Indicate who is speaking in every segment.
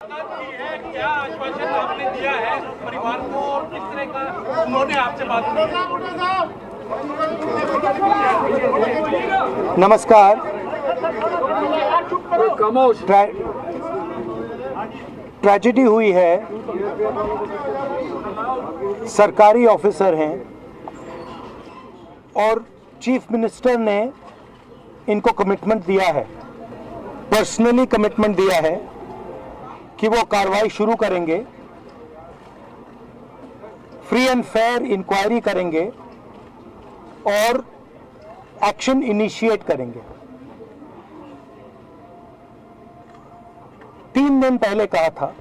Speaker 1: क्या आश्वासन आपने दिया है परिवार को और किस तरह का उन्होंने आपसे बात की?
Speaker 2: नमस्कार। ट्रेजेडी हुई है, सरकारी ऑफिसर हैं और चीफ मिनिस्टर ने इनको कमिटमेंट दिया है, पर्सनली कमिटमेंट दिया है कि वो कार्रवाई शुरू करेंगे, फ्री एंड फेयर इंक्वायरी करेंगे और एक्शन इनिशिएट करेंगे। 3 दिन पहले कहा था,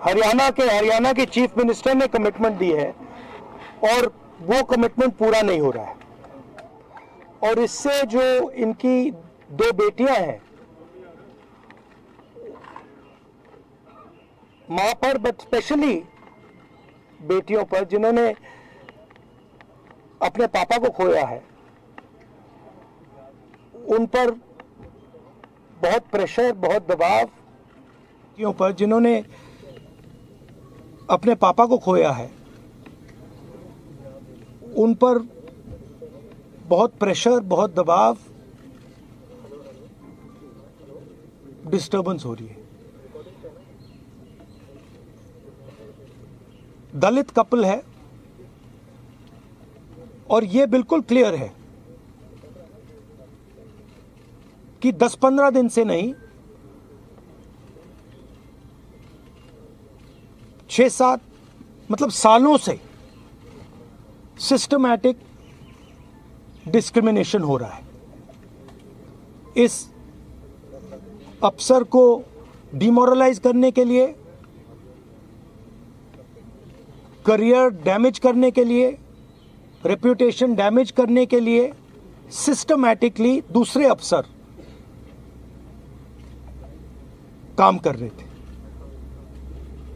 Speaker 2: हरियाणा के चीफ मिनिस्टर ने कमिटमेंट दी है और वो कमिटमेंट पूरा नहीं हो रहा है। और इससे जो इनकी 2 बेटियां हैं, मां पर, बट स्पेशली बेटियों पर जिन्होंने अपने पापा को खोया है, उन पर बहुत प्रेशर, बहुत दबाव, बेटियों पर जिन्होंने अपने पापा को खोया है, उन पर बहुत प्रेशर, बहुत दबाव, डिस्टर्बेंस हो रही है। दलित कपल है और यह बिल्कुल क्लियर है कि 10-15 दिन से नहीं, 6-7 मतलब सालों से सिस्टमैटिक डिस्क्रिमिनेशन हो रहा है। इस अफसर को डिमोरलाइज करने के लिए, करियर डैमेज करने के लिए, रेप्यूटेशन डैमेज करने के लिए सिस्टमैटिकली दूसरे अफसर काम कर रहे थे।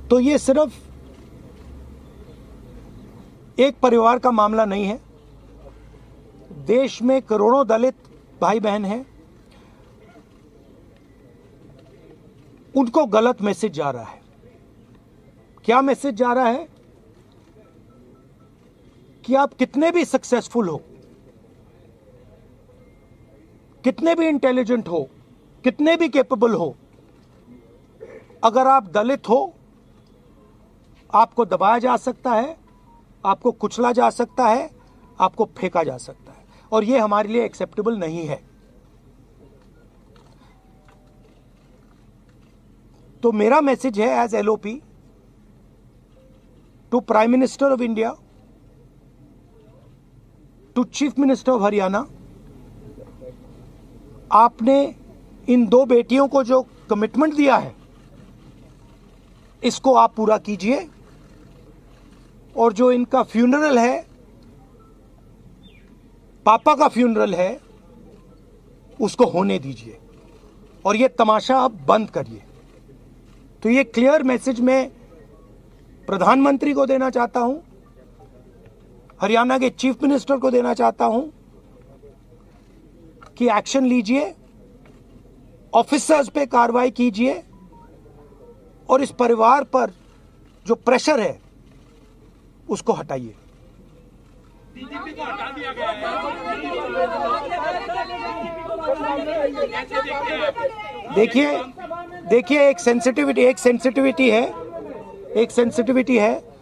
Speaker 2: तो ये सिर्फ एक परिवार का मामला नहीं है, देश में करोड़ों दलित भाई बहन हैं, उनको गलत मैसेज जा रहा है। क्या मैसेज जा रहा है? कि आप कितने भी सक्सेसफुल हो, कितने भी इंटेलिजेंट हो, कितने भी कैपेबल हो, अगर आप दलित हो, आपको दबाया जा सकता है, आपको कुचला जा सकता है, आपको फेंका जा सकता है, और यह हमारे लिए एक्सेप्टेबल नहीं है। तो मेरा मैसेज है as LOP to prime minister of India, to chief minister of Haryana, आपने इन 2 बेटियों को जो कमिटमेंट दिया है, इसको आप पूरा कीजिए, और जो इनका फ्यूनरल है, पापा का फ्यूनरल है, उसको होने दीजिए और ये तमाशा अब बंद करिए। तो ये क्लियर मैसेज मैं प्रधानमंत्री को देना चाहता हूं, हरियाणा के चीफ मिनिस्टर को देना चाहता हूं कि एक्शन लीजिए, ऑफिसर्स पे कार्रवाई कीजिए और इस परिवार पर जो प्रेशर है उसको हटाइए।
Speaker 1: डीजीपी को हटा दिया गया है।
Speaker 2: देखिए एक सेंसिटिविटी है।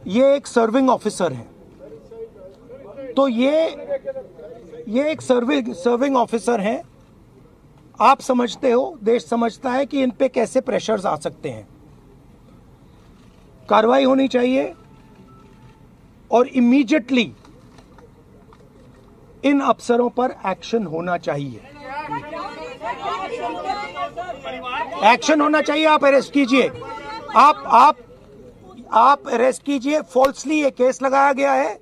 Speaker 2: ये एक सर्विंग ऑफिसर है, तो ये एक सर्विंग ऑफिसर है। आप समझते हो, देश समझता है कि इन पे कैसे प्रेशर्स आ सकते हैं। कार्रवाई होनी चाहिए और इमीडिएटली इन अफसरों पर एक्शन होना चाहिए। एक्शन होना चाहिए। आप अरेस्ट कीजिए, आप अरेस्ट कीजिए। फॉल्सली ये केस लगाया गया है,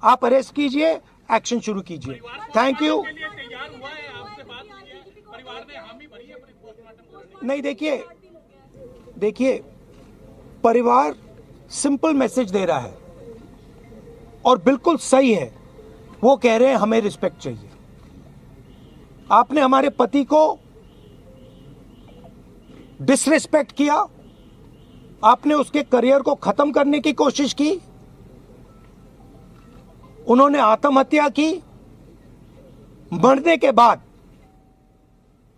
Speaker 2: आप अरेस्ट कीजिए, एक्शन शुरू कीजिए। Thank you. नहीं, देखिए परिवार सिंपल मैसेज दे रहा है और बिल्कुल सही है। वो कह रहे हैं हमें रिस्पेक्ट चाहिए। आपने हमारे पति को डिसरिस्पेक्ट किया, आपने उसके करियर को खत्म करने की कोशिश की, उन्होंने आत्महत्या की, मरने के बाद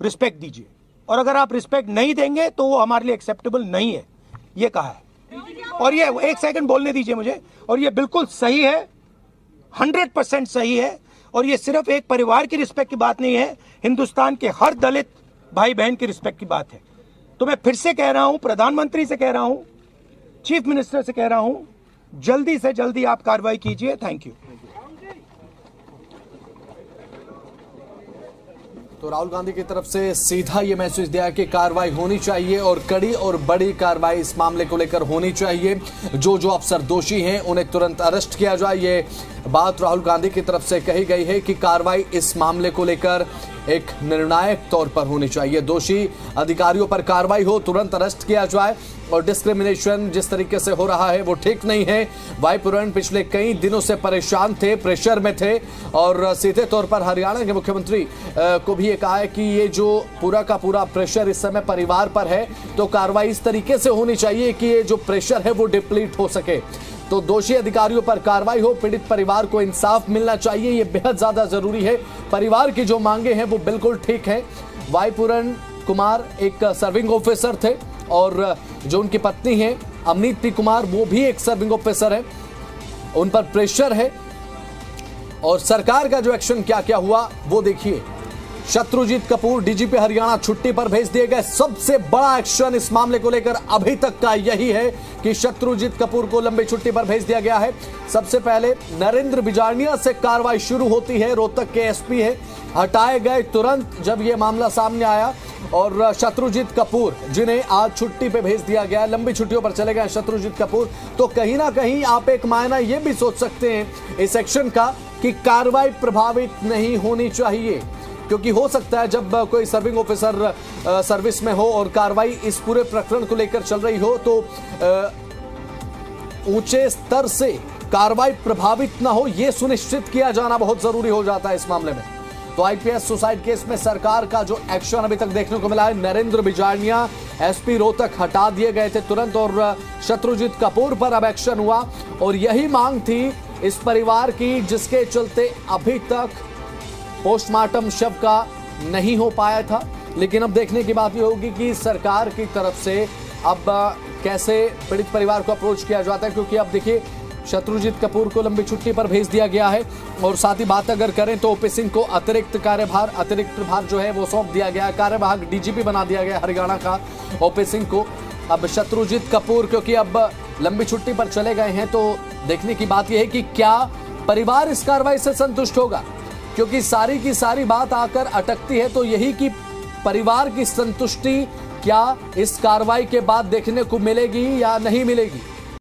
Speaker 2: रिस्पेक्ट दीजिए, और अगर आप रिस्पेक्ट नहीं देंगे तो वो हमारे लिए एक्सेप्टेबल नहीं है, ये कहा है। और ये एक सेकंड बोलने दीजिए मुझे, और ये बिल्कुल सही है, 100% सही है, और ये सिर्फ एक परिवार की रिस्पेक्ट की बात नहीं है, हिंदुस्तान के हर दलित भाई बहन की रिस्पेक्ट की बात है। तो मैं फिर से कह रहा हूं, प्रधानमंत्री से कह रहा हूं, चीफ मिनिस्टर से कह रहा हूं, जल्दी से जल्दी आप कार्रवाई कीजिए। Thank you.
Speaker 3: तो राहुल गांधी की तरफ से सीधा ये मैसेज दिया कि कार्रवाई होनी चाहिए और कड़ी और बड़ी कार्रवाई इस मामले को लेकर होनी चाहिए। जो जो अफसर दोषी हैं उन्हें तुरंत अरेस्ट किया जाए। ये बात राहुल गांधी की तरफ से कही गई है कि कार्रवाई इस मामले को लेकर एक निर्णायक तौर पर होनी चाहिए। दोषी अधिकारियों पर कार्रवाई हो, तुरंत अरेस्ट किया जाए, और डिस्क्रिमिनेशन जिस तरीके से हो रहा है वो ठीक नहीं है। वाई पुरन पिछले कई दिनों से परेशान थे, प्रेशर में थे, और सीधे तौर पर हरियाणा के मुख्यमंत्री को भी ये कहा है कि ये जो पूरा का पूरा प्रेशर इस समय परिवार पर है, तो कार्रवाई इस तरीके से होनी चाहिए कि ये जो प्रेशर है वो डिप्लीट हो सके। तो दोषी अधिकारियों पर कार्रवाई हो, पीड़ित परिवार को इंसाफ मिलना चाहिए, ये बेहद ज्यादा जरूरी है। परिवार की जो मांगे हैं वो बिल्कुल ठीक है। वाई पुरन कुमार एक सर्विंग ऑफिसर थे, और जो उनकी पत्नी है अमनीति कुमार, वो भी एक सर्विंग ऑफिसर है, उन पर प्रेशर है। और सरकार का जो एक्शन क्या क्या हुआ वो देखिए। शत्रुजीत कपूर डीजीपी हरियाणा छुट्टी पर भेज दिए गए। सबसे बड़ा एक्शन इस मामले को लेकर अभी तक का यही है कि शत्रुजीत कपूर को लंबी छुट्टी पर भेज दिया गया है। सबसे पहले नरेंद्र बिजारनिया से कार्रवाई शुरू होती है। रोहतक के एसपी है, हटाए गए तुरंत जब यह मामला सामने आया। और शत्रुजीत कपूर, जिन्हें आज छुट्टी पे भेज दिया गया, लंबी छुट्टियों पर चले गए शत्रुजीत कपूर, तो कहीं ना कहीं आप एक मायना यह भी सोच सकते हैं इस एक्शन का कि कार्रवाई प्रभावित नहीं होनी चाहिए। क्योंकि हो सकता है जब कोई सर्विंग ऑफिसर सर्विस में हो और कार्रवाई इस पूरे प्रकरण को लेकर चल रही हो, तो ऊंचे स्तर से कार्रवाई प्रभावित ना हो, यह सुनिश्चित किया जाना बहुत जरूरी हो जाता है इस मामले में। तो आईपीएस सुसाइड केस में सरकार का जो एक्शन अभी तक देखने को मिला है, नरेंद्र बिजारनिया एसपी रोहतक हटा दिए गए थे तुरंत, और शत्रुजीत कपूर पर अब एक्शन हुआ। और यही मांग थी इस परिवार की, जिसके चलते अभी तक पोस्टमार्टम शव का नहीं हो पाया था। लेकिन अब देखने की बात यह होगी कि सरकार की तरफ से अब कैसे पीड़ित परिवार को अप्रोच किया जाता है, क्योंकि अब देखिए शत्रुजीत कपूर को लंबी छुट्टी पर भेज दिया गया है। और साथ ही बात अगर करें तो ओपी सिंह को अतिरिक्त भार जो है वो सौंप दिया गया है। कार्यवाहक डीजीपी बना दिया गया हरियाणा का ओपी सिंह को। अब शत्रुजीत कपूर क्योंकि अब लंबी छुट्टी पर चले गए हैं, तो देखने की बात यह है कि क्या परिवार इस कार्रवाई से संतुष्ट होगा, क्योंकि सारी की सारी बात आकर अटकती है तो यही कि परिवार की संतुष्टि क्या इस कार्रवाई के बाद देखने को मिलेगी या नहीं मिलेगी।